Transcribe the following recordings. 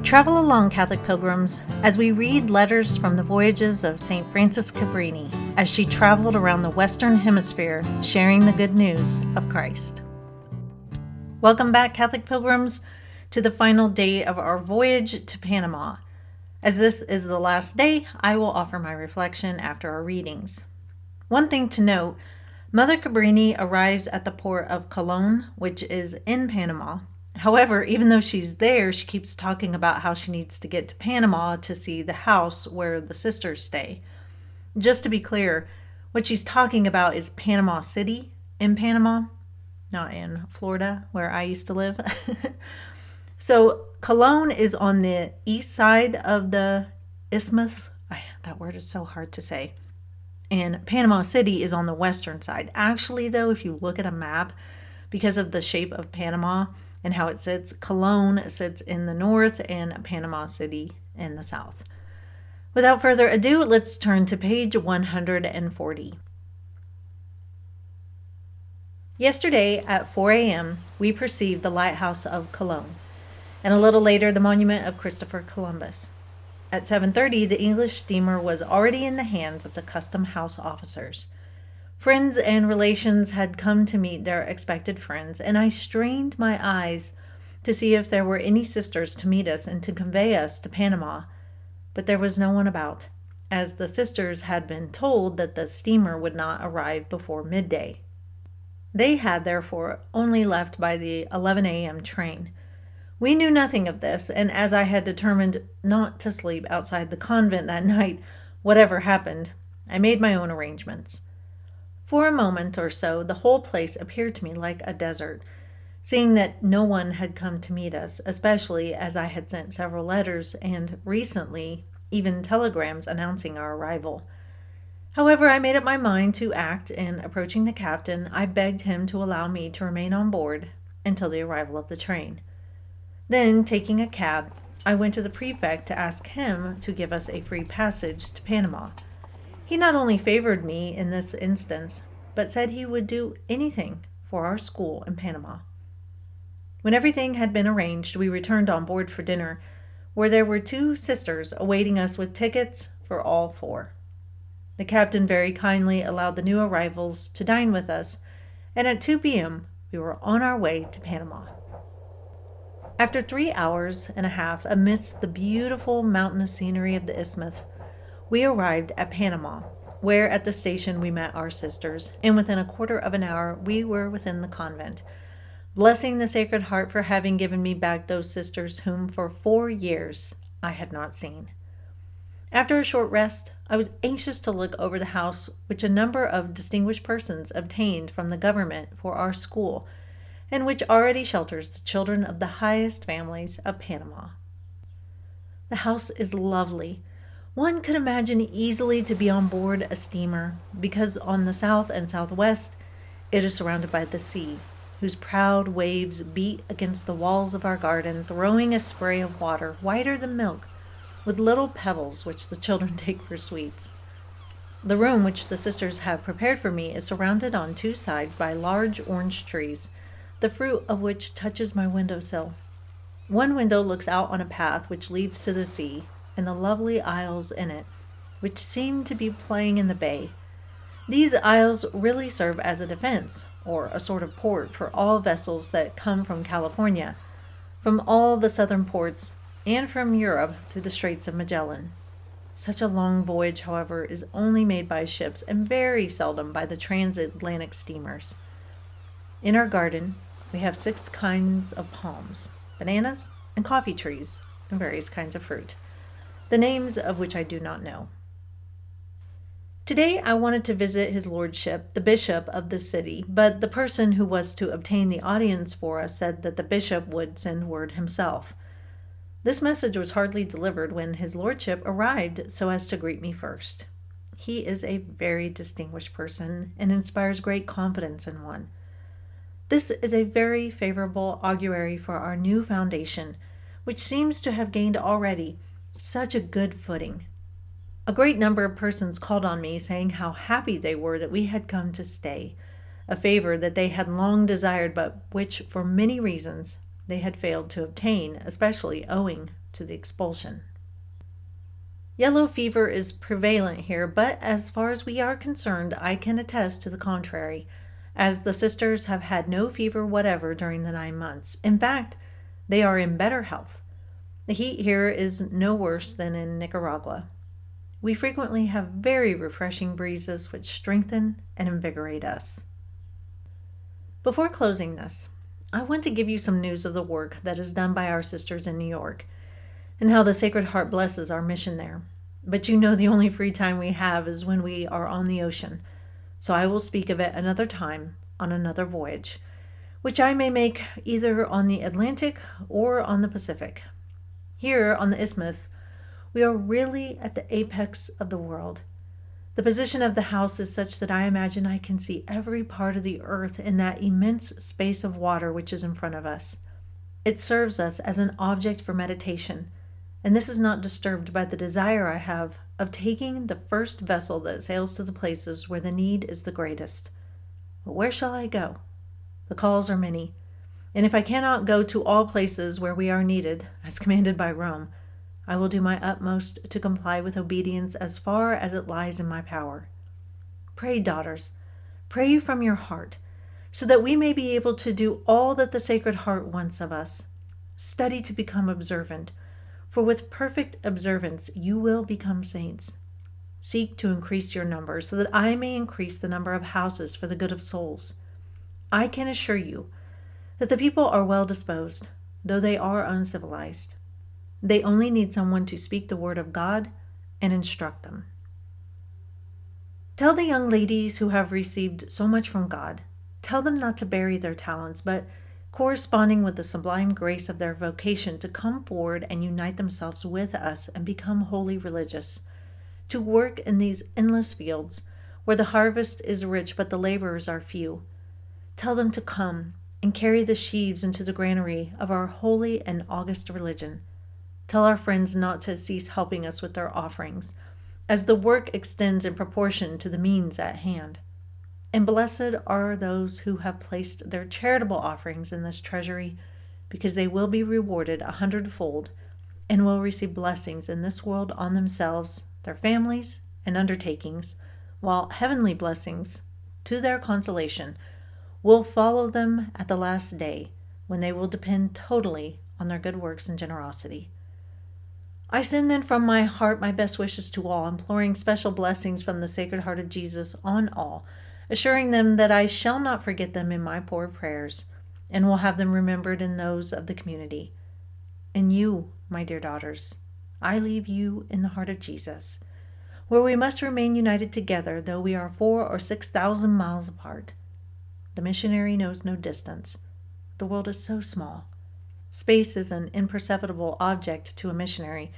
Travel along, Catholic pilgrims, as we read letters from the voyages of St. Frances Cabrini as she traveled around the Western Hemisphere sharing the good news of Christ. Welcome back, Catholic pilgrims, to the final day of our voyage to Panama. As this is the last day, I will offer my reflection after our readings. One thing to note, Mother Cabrini arrives at the port of Colón, which is in Panama. However, even though she's there, she keeps talking about how she needs to get to Panama to see the house where the sisters stay. Just to be clear, what she's talking about is Panama City in Panama, not in Florida, where I used to live. So Colón is on the east side of the isthmus. That word is so hard to say. And Panama City is on the western side. Actually, though, if you look at a map, because of the shape of Panama and how it sits, Colón sits in the north and Panama City in the south. Without further ado, let's turn to page 140. Yesterday at 4 a.m., we perceived the lighthouse of Colón, and a little later the monument of Christopher Columbus. At 7:30, the English steamer was already in the hands of the custom house officers. Friends and relations had come to meet their expected friends, and I strained my eyes to see if there were any sisters to meet us and to convey us to Panama, but there was no one about, as the sisters had been told that the steamer would not arrive before midday. They had, therefore, only left by the 11 a.m. train. We knew nothing of this, and as I had determined not to sleep outside the convent that night, whatever happened, I made my own arrangements. For a moment or so, the whole place appeared to me like a desert, seeing that no one had come to meet us, especially as I had sent several letters and recently even telegrams announcing our arrival. However, I made up my mind to act, and approaching the captain, I begged him to allow me to remain on board until the arrival of the train. Then, taking a cab, I went to the prefect to ask him to give us a free passage to Panama. He not only favored me in this instance, but said he would do anything for our school in Panama. When everything had been arranged, we returned on board for dinner, where there were 2 sisters awaiting us with tickets for all 4. The captain very kindly allowed the new arrivals to dine with us, and at 2 p.m. we were on our way to Panama. After 3 hours and a half amidst the beautiful mountainous scenery of the isthmus, we arrived at Panama, where at the station we met our sisters, and within a quarter of an hour we were within the convent, blessing the Sacred Heart for having given me back those sisters whom for 4 years I had not seen. After a short rest, I was anxious to look over the house which a number of distinguished persons obtained from the government for our school, and which already shelters the children of the highest families of Panama. The house is lovely. One could imagine easily to be on board a steamer, because on the south and southwest it is surrounded by the sea, whose proud waves beat against the walls of our garden, throwing a spray of water whiter than milk, with little pebbles which the children take for sweets. The room which the sisters have prepared for me is surrounded on 2 sides by large orange trees, the fruit of which touches my windowsill. One window looks out on a path which leads to the sea, and the lovely isles in it, which seem to be playing in the bay. These isles really serve as a defense, or a sort of port, for all vessels that come from California, from all the southern ports, and from Europe through the Straits of Magellan. Such a long voyage, however, is only made by ships, and very seldom by the transatlantic steamers. In our garden, we have 6 kinds of palms, bananas, and coffee trees, and various kinds of fruit, the names of which I do not know. Today I wanted to visit His Lordship, the Bishop of the city, but the person who was to obtain the audience for us said that the Bishop would send word himself. This message was hardly delivered when His Lordship arrived so as to greet me first. He is a very distinguished person and inspires great confidence in one. This is a very favorable augury for our new foundation, which seems to have gained already such a good footing. A great number of persons called on me, saying how happy they were that we had come to stay, a favor that they had long desired, but which, for many reasons, they had failed to obtain, especially owing to the expulsion. Yellow fever is prevalent here, but as far as we are concerned, I can attest to the contrary, as the sisters have had no fever whatever during the 9 months. In fact, they are in better health. The heat here is no worse than in Nicaragua. We frequently have very refreshing breezes which strengthen and invigorate us. Before closing this, I want to give you some news of the work that is done by our sisters in New York, and how the Sacred Heart blesses our mission there. But you know the only free time we have is when we are on the ocean, so I will speak of it another time on another voyage, which I may make either on the Atlantic or on the Pacific. Here on the isthmus, we are really at the apex of the world. The position of the house is such that I imagine I can see every part of the earth in that immense space of water which is in front of us. It serves us as an object for meditation, and this is not disturbed by the desire I have of taking the first vessel that sails to the places where the need is the greatest. But where shall I go? The calls are many, and if I cannot go to all places where we are needed, as commanded by Rome, I will do my utmost to comply with obedience as far as it lies in my power. Pray, daughters, pray from your heart, so that we may be able to do all that the Sacred Heart wants of us. Study to become observant, for with perfect observance you will become saints. Seek to increase your number, so that I may increase the number of houses for the good of souls. I can assure you that the people are well disposed, though they are uncivilized. They only need someone to speak the word of God and instruct them. Tell the young ladies who have received so much from God, tell them not to bury their talents, but corresponding with the sublime grace of their vocation, to come forward and unite themselves with us and become wholly religious, to work in these endless fields where the harvest is rich but the laborers are few. Tell them to come and carry the sheaves into the granary of our holy and august religion. Tell our friends not to cease helping us with their offerings, as the work extends in proportion to the means at hand. And blessed are those who have placed their charitable offerings in this treasury, because they will be rewarded 100-fold and will receive blessings in this world on themselves, their families, and undertakings, while heavenly blessings, to their consolation, will follow them at the last day, when they will depend totally on their good works and generosity. I send then from my heart my best wishes to all, imploring special blessings from the Sacred Heart of Jesus on all, assuring them that I shall not forget them in my poor prayers, and will have them remembered in those of the community. And you, my dear daughters, I leave you in the heart of Jesus, where we must remain united together, though we are 4,000 or 6,000 miles apart. The missionary knows no distance. The world is so small. Space is an imperceptible object to a missionary,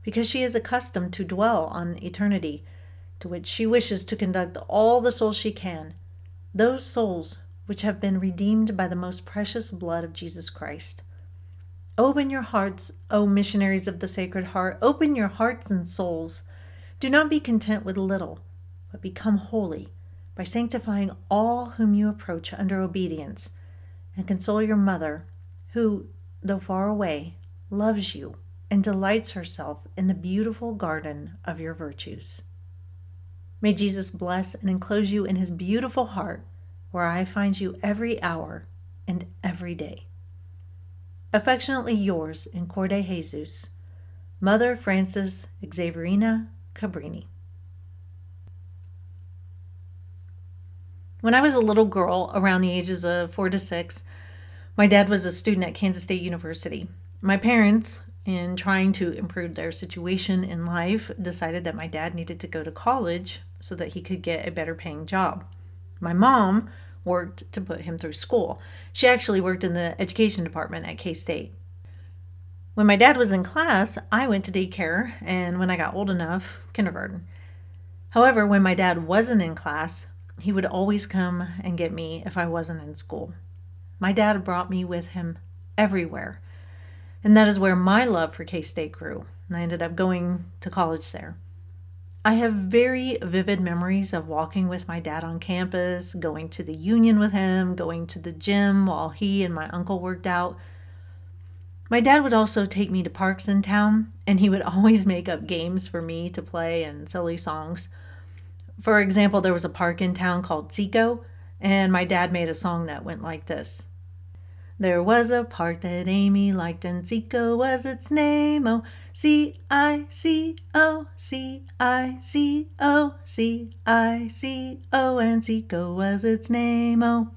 because she is accustomed to dwell on eternity, to which she wishes to conduct all the souls she can, those souls which have been redeemed by the most precious blood of Jesus Christ. Open your hearts, O missionaries of the Sacred Heart, open your hearts and souls. Do not be content with little, but become holy by sanctifying all whom you approach under obedience, and console your mother, who, though far away, loves you and delights herself in the beautiful garden of your virtues. May Jesus bless and enclose you in his beautiful heart, where I find you every hour and every day. Affectionately yours in Cor de Jesus, Mother Frances Xaverina Cabrini. When I was a little girl, around the ages of 4 to 6, my dad was a student at Kansas State University. My parents, in trying to improve their situation in life, decided that my dad needed to go to college so that he could get a better paying job. My mom worked to put him through school. She actually worked in the education department at K-State. When my dad was in class, I went to daycare, and when I got old enough, kindergarten. However, when my dad wasn't in class, he would always come and get me if I wasn't in school. My dad brought me with him everywhere, and that is where my love for K-State grew, and I ended up going to college there. I have very vivid memories of walking with my dad on campus, going to the Union with him, going to the gym while he and my uncle worked out. My dad would also take me to parks in town, and he would always make up games for me to play and silly songs. For example, there was a park in town called Seco, and my dad made a song that went like this. There was a park that Amy liked, and Seco was its name. Oh, C-I-C-O, C-I-C-O, C-I-C-O, and Seco was its name. Oh.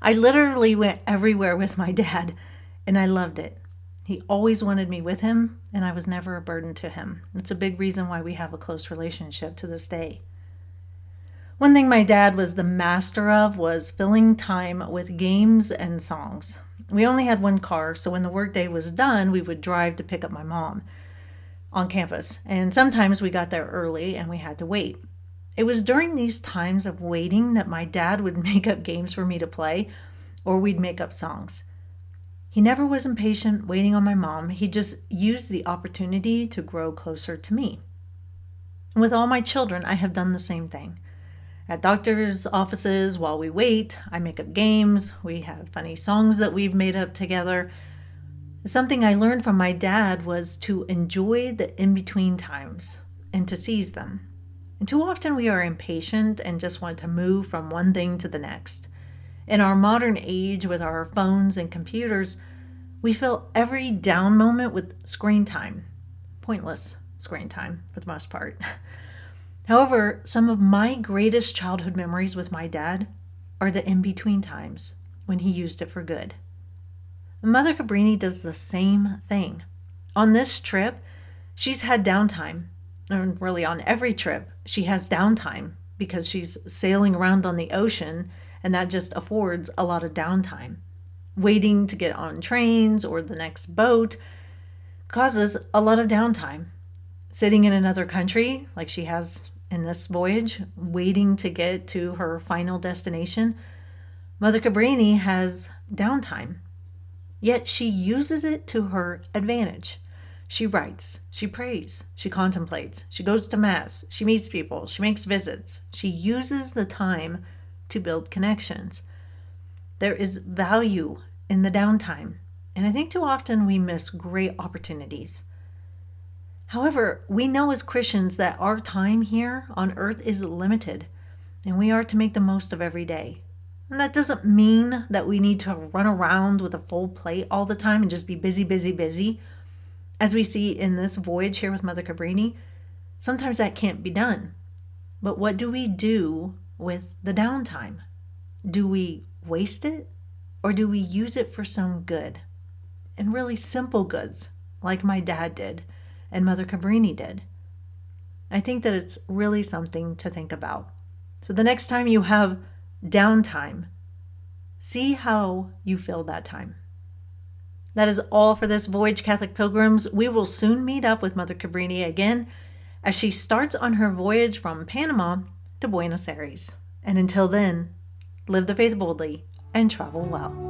I literally went everywhere with my dad, and I loved it. He always wanted me with him, and I was never a burden to him. It's a big reason why we have a close relationship to this day. One thing my dad was the master of was filling time with games and songs. We only had one car, so when the workday was done, we would drive to pick up my mom on campus. And sometimes we got there early and we had to wait. It was during these times of waiting that my dad would make up games for me to play, or we'd make up songs. He never was impatient waiting on my mom. He just used the opportunity to grow closer to me. With all my children, I have done the same thing. At doctors' offices, while we wait, I make up games. We have funny songs that we've made up together. Something I learned from my dad was to enjoy the in-between times and to seize them. And too often we are impatient and just want to move from one thing to the next. In our modern age with our phones and computers, we fill every down moment with screen time. Pointless screen time for the most part. However, some of my greatest childhood memories with my dad are the in-between times when he used it for good. Mother Cabrini does the same thing. On this trip, she's had downtime. And really on every trip, she has downtime because she's sailing around on the ocean, and that just affords a lot of downtime. Waiting to get on trains or the next boat causes a lot of downtime. Sitting in another country, like she has in this voyage, waiting to get to her final destination, Mother Cabrini has downtime. Yet she uses it to her advantage. She writes, she prays, she contemplates, she goes to Mass, she meets people, she makes visits. She uses the time to build connections. There is value in the downtime, and I think too often we miss great opportunities. However, we know as Christians that our time here on earth is limited, and we are to make the most of every day. And that doesn't mean that we need to run around with a full plate all the time and just be busy, busy, busy. As we see in this voyage here with Mother Cabrini, sometimes that can't be done. But what do we do with the downtime? Do we waste it, or do we use it for some good? And really simple goods, like my dad did and Mother Cabrini did. I think that it's really something to think about. So the next time you have downtime, see how you fill that time. That is all for this voyage, Catholic Pilgrims. We will soon meet up with Mother Cabrini again as she starts on her voyage from Panama to Buenos Aires. And until then, live the faith boldly and travel well.